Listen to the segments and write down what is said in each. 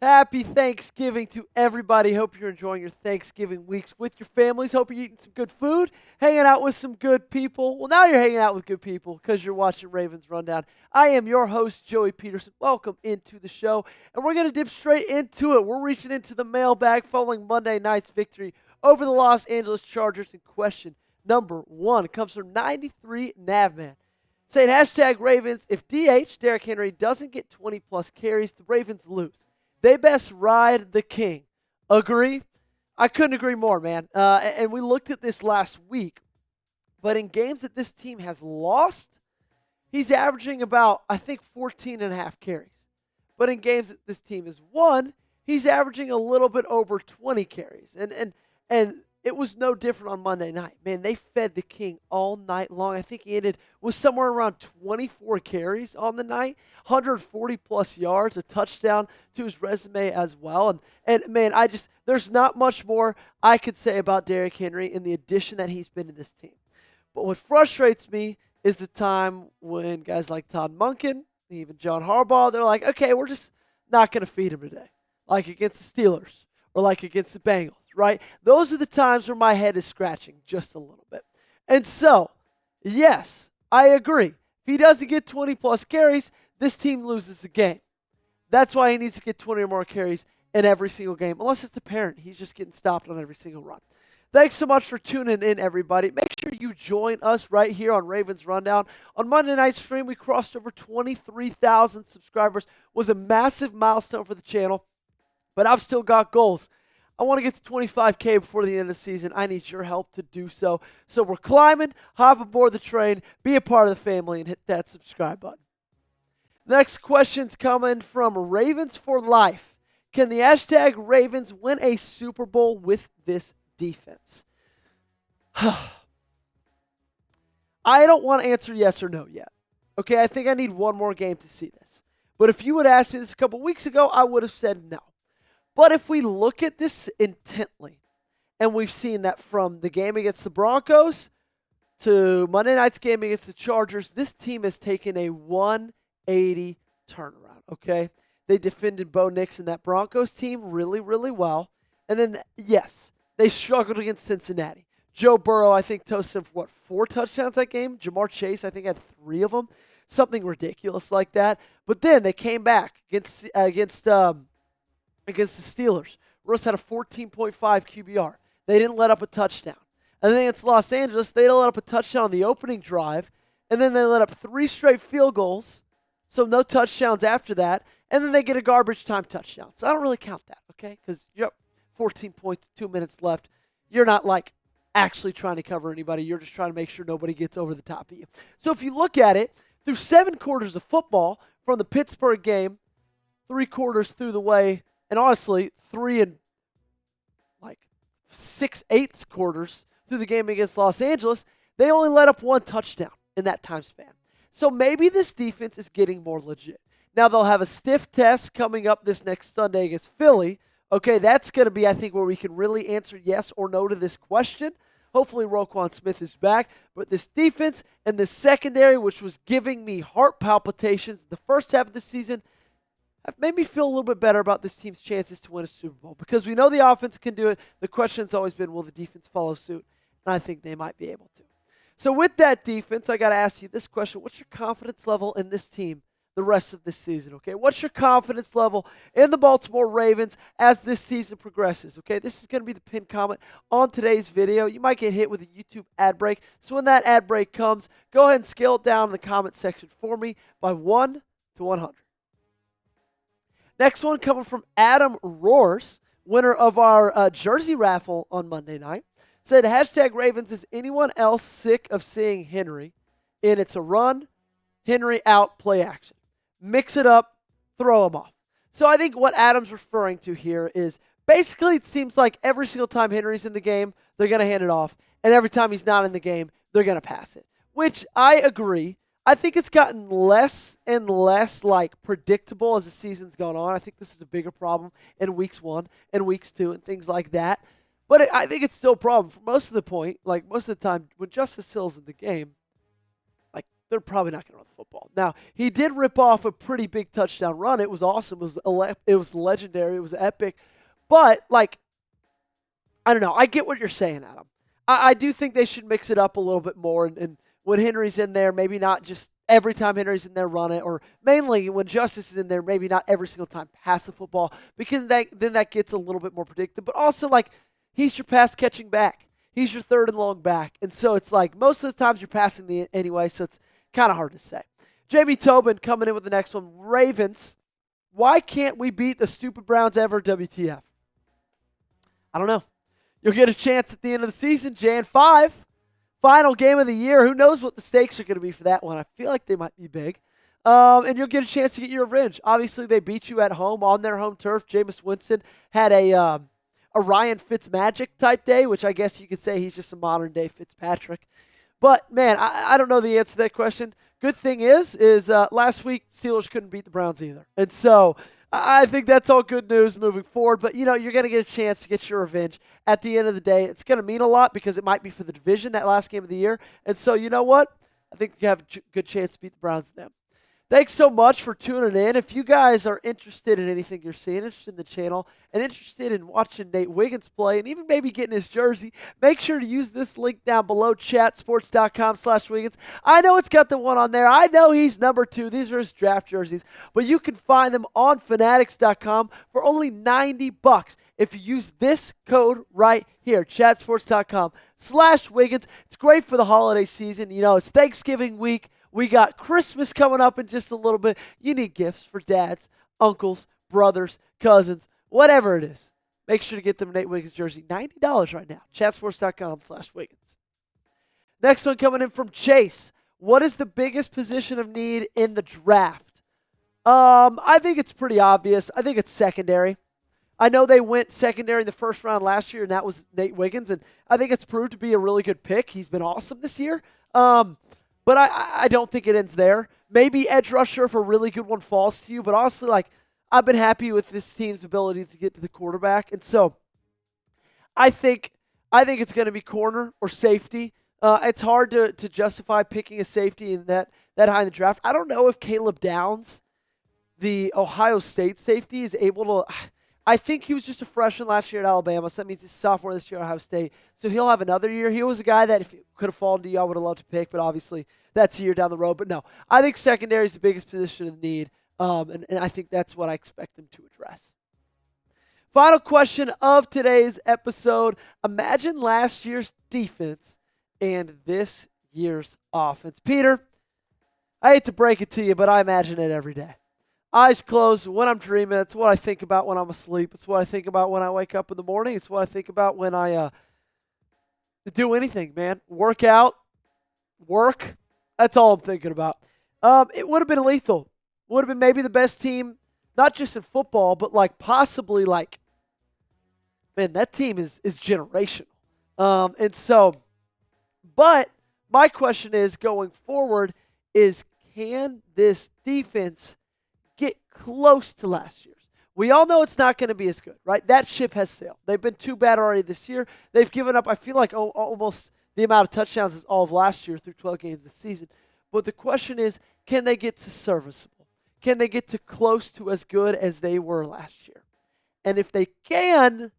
Happy Thanksgiving to everybody. Hope you're enjoying your Thanksgiving weeks with your families. Hope you're eating some good food, hanging out with some good people. Well, now you're hanging out with good people because you're watching Ravens Rundown. I am your host, Joey Peterson. Welcome into the show, and we're going to dip straight into it. We're reaching into the mailbag following Monday night's victory over the Los Angeles Chargers. And question number one comes from 93 Navman. Saying hashtag Ravens, if DH, Derrick Henry, doesn't get 20-plus carries, the Ravens lose. They best ride the king. Agree? I couldn't agree more, man. And we looked at this last week. But in games that this team has lost, he's averaging about, I think, 14 and a half carries. But in games that this team has won, he's averaging a little bit over 20 carries. And it was no different on Monday night. Man, they fed the king all night long. I think he ended with somewhere around 24 carries on the night, 140-plus yards, a touchdown to his resume as well. And man, there's not much more I could say about Derrick Henry and the addition that he's been to this team. But what frustrates me is the time when guys like Todd Monken, even John Harbaugh, they're like, okay, we're just not going to feed him today, like against the Steelers or like against the Bengals. Right? Those are the times where my head is scratching just a little bit. And so, yes, I agree. If he doesn't get 20-plus carries, this team loses the game. That's why he needs to get 20 or more carries in every single game, unless it's apparent he's just getting stopped on every single run. Thanks so much for tuning in, everybody. Make sure you join us right here on Ravens Rundown. On Monday night's stream, we crossed over 23,000 subscribers. It was a massive milestone for the channel, but I've still got goals. I want to get to 25K before the end of the season. I need your help to do so. So we're climbing. Hop aboard the train. Be a part of the family and hit that subscribe button. Next question's coming from Ravens for Life. Can the hashtag Ravens win a Super Bowl with this defense? I don't want to answer yes or no yet. Okay, I think I need one more game to see this. But if you would ask me this a couple weeks ago, I would have said no. But if we look at this intently, and we've seen that from the game against the Broncos to Monday night's game against the Chargers, this team has taken a 180 turnaround, okay? They defended Bo Nix and that Broncos team really, really well. And then, yes, they struggled against Cincinnati. Joe Burrow, I think, toasted for, 4 touchdowns that game? Jamar Chase, I think, had 3 of them. Something ridiculous like that. But then they came back against the Steelers. Russ had a 14.5 QBR. They didn't let up a touchdown. And then against Los Angeles, they didn't let up a touchdown on the opening drive. And then they let up 3 straight field goals. So no touchdowns after that. And then they get a garbage time touchdown. So I don't really count that, okay? Because you're up 14 points, 2 minutes left. You're not like actually trying to cover anybody. You're just trying to make sure nobody gets over the top of you. So if you look at it, through 7 quarters of football from the Pittsburgh game, 3 quarters through the way, and honestly, 3 6/8 quarters through the game against Los Angeles, they only let up 1 touchdown in that time span. So maybe this defense is getting more legit. Now they'll have a stiff test coming up this next Sunday against Philly. Okay, that's going to be, I think, where we can really answer yes or no to this question. Hopefully Roquan Smith is back. But this defense and this secondary, which was giving me heart palpitations the first half of the season, have made me feel a little bit better about this team's chances to win a Super Bowl. Because we know the offense can do it. The question's always been, will the defense follow suit? And I think they might be able to. So with that defense, I got to ask you this question. What's your confidence level in this team the rest of this season, okay? What's your confidence level in the Baltimore Ravens as this season progresses, okay? This is going to be the pinned comment on today's video. You might get hit with a YouTube ad break. So when that ad break comes, go ahead and scale it down in the comment section for me by 1 to 100. Next one coming from Adam Roars, winner of our jersey raffle on Monday night, said, hashtag Ravens, is anyone else sick of seeing Henry in it's a run, Henry out, play action? Mix it up, throw him off. So I think what Adam's referring to here is basically it seems like every single time Henry's in the game, they're going to hand it off. And every time he's not in the game, they're going to pass it, which I agree. I think it's gotten less and less like predictable as the season's gone on. I think this is a bigger problem in weeks 1 and weeks 2 and things like that. But I think it's still a problem for most of the point. Like most of the time when Justice Hill's in the game, like they're probably not going to run the football. Now, he did rip off a pretty big touchdown run. It was awesome. It was legendary. It was epic. But, like, I don't know. I get what you're saying, Adam. I do think they should mix it up a little bit more. And when Henry's in there, maybe not just every time Henry's in there run it, or mainly when Justice is in there, maybe not every single time pass the football, because then that gets a little bit more predictable. But also, like, he's your pass catching back. He's your third and long back. And so it's like most of the times you're passing the anyway, so it's kind of hard to say. Jamie Tobin coming in with the next one. Ravens, why can't we beat the stupid Browns ever, WTF? I don't know. You'll get a chance at the end of the season, Jan 5. Final game of the year. Who knows what the stakes are going to be for that one? I feel like they might be big. And you'll get a chance to get your revenge. Obviously, they beat you at home on their home turf. Jameis Winston had a Ryan Fitzmagic type day, which I guess you could say he's just a modern-day Fitzpatrick. But, man, I don't know the answer to that question. Good thing is last week Steelers couldn't beat the Browns either. And so I think that's all good news moving forward. But, you're going to get a chance to get your revenge at the end of the day. It's going to mean a lot because it might be for the division, that last game of the year. And so, you know what? I think you have a good chance to beat the Browns and them. Thanks so much for tuning in. If you guys are interested in anything you're seeing, interested in the channel, and interested in watching Nate Wiggins play, and even maybe getting his jersey, make sure to use this link down below, chatsports.com/Wiggins. I know it's got the one on there. I know he's number 2. These are his draft jerseys. But you can find them on Fanatics.com for only $90 if you use this code right here, chatsports.com/Wiggins. It's great for the holiday season. It's Thanksgiving week. We got Christmas coming up in just a little bit. You need gifts for dads, uncles, brothers, cousins, whatever it is. Make sure to get them a Nate Wiggins jersey. $90 right now. Chatsports.com/Wiggins. Next one coming in from Chase. What is the biggest position of need in the draft? I think it's pretty obvious. I think it's secondary. I know they went secondary in the first round last year, and that was Nate Wiggins, and I think it's proved to be a really good pick. He's been awesome this year. But I don't think it ends there. Maybe edge rusher if a really good one falls to you. But honestly, I've been happy with this team's ability to get to the quarterback. And so I think it's going to be corner or safety. It's hard to justify picking a safety in that high in the draft. I don't know if Caleb Downs, the Ohio State safety, is able to – I think he was just a freshman last year at Alabama, so that means he's a sophomore this year at Ohio State. So he'll have another year. He was a guy that if it could have fallen to you, I would have loved to pick, but obviously that's a year down the road. But no, I think secondary is the biggest position of need, and I think that's what I expect them to address. Final question of today's episode. Imagine last year's defense and this year's offense. Peter, I hate to break it to you, but I imagine it every day. Eyes closed when I'm dreaming. It's what I think about when I'm asleep. It's what I think about when I wake up in the morning. It's what I think about when I do anything, man. Work out, work. That's all I'm thinking about. It would have been lethal. Would have been maybe the best team, not just in football, but possibly man, that team is generational. And so, but my question is going forward is, can this defense get close to last year's? We all know it's not going to be as good, right? That ship has sailed. They've been too bad already this year. They've given up, I feel like, almost the amount of touchdowns as all of last year through 12 games this season. But the question is, can they get to serviceable? Can they get to close to as good as they were last year? And if they can,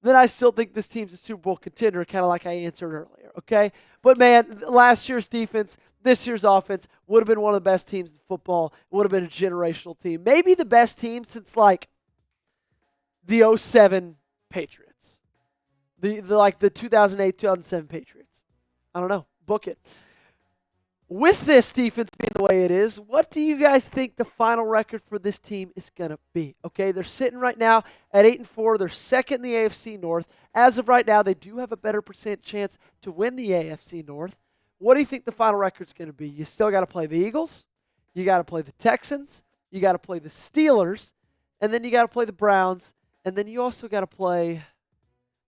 then I still think this team's a Super Bowl contender, kind of like I answered earlier, okay? But, man, last year's defense, this year's offense would have been one of the best teams in football. It would have been a generational team. Maybe the best team since, the 07 Patriots. The 2008-2007 Patriots. I don't know. Book it. With this defense being the way it is, what do you guys think the final record for this team is going to be? Okay, they're sitting right now at 8-4. They're second in the AFC North. As of right now, they do have a better percent chance to win the AFC North. What do you think the final record's going to be? You still got to play the Eagles. You got to play the Texans. You got to play the Steelers. And then you got to play the Browns. And then you also got to play,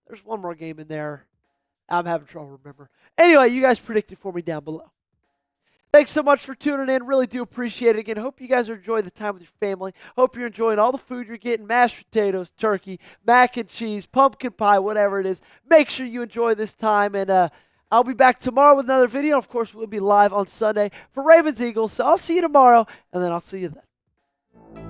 there's one more game in there. I'm having trouble remembering. Anyway, you guys predict it for me down below. Thanks so much for tuning in. Really do appreciate it. Again, hope you guys are enjoying the time with your family. Hope you're enjoying all the food you're getting, mashed potatoes, turkey, mac and cheese, pumpkin pie, whatever it is. Make sure you enjoy this time. And I'll be back tomorrow with another video. Of course, we'll be live on Sunday for Ravens Eagles. So I'll see you tomorrow, and then I'll see you then.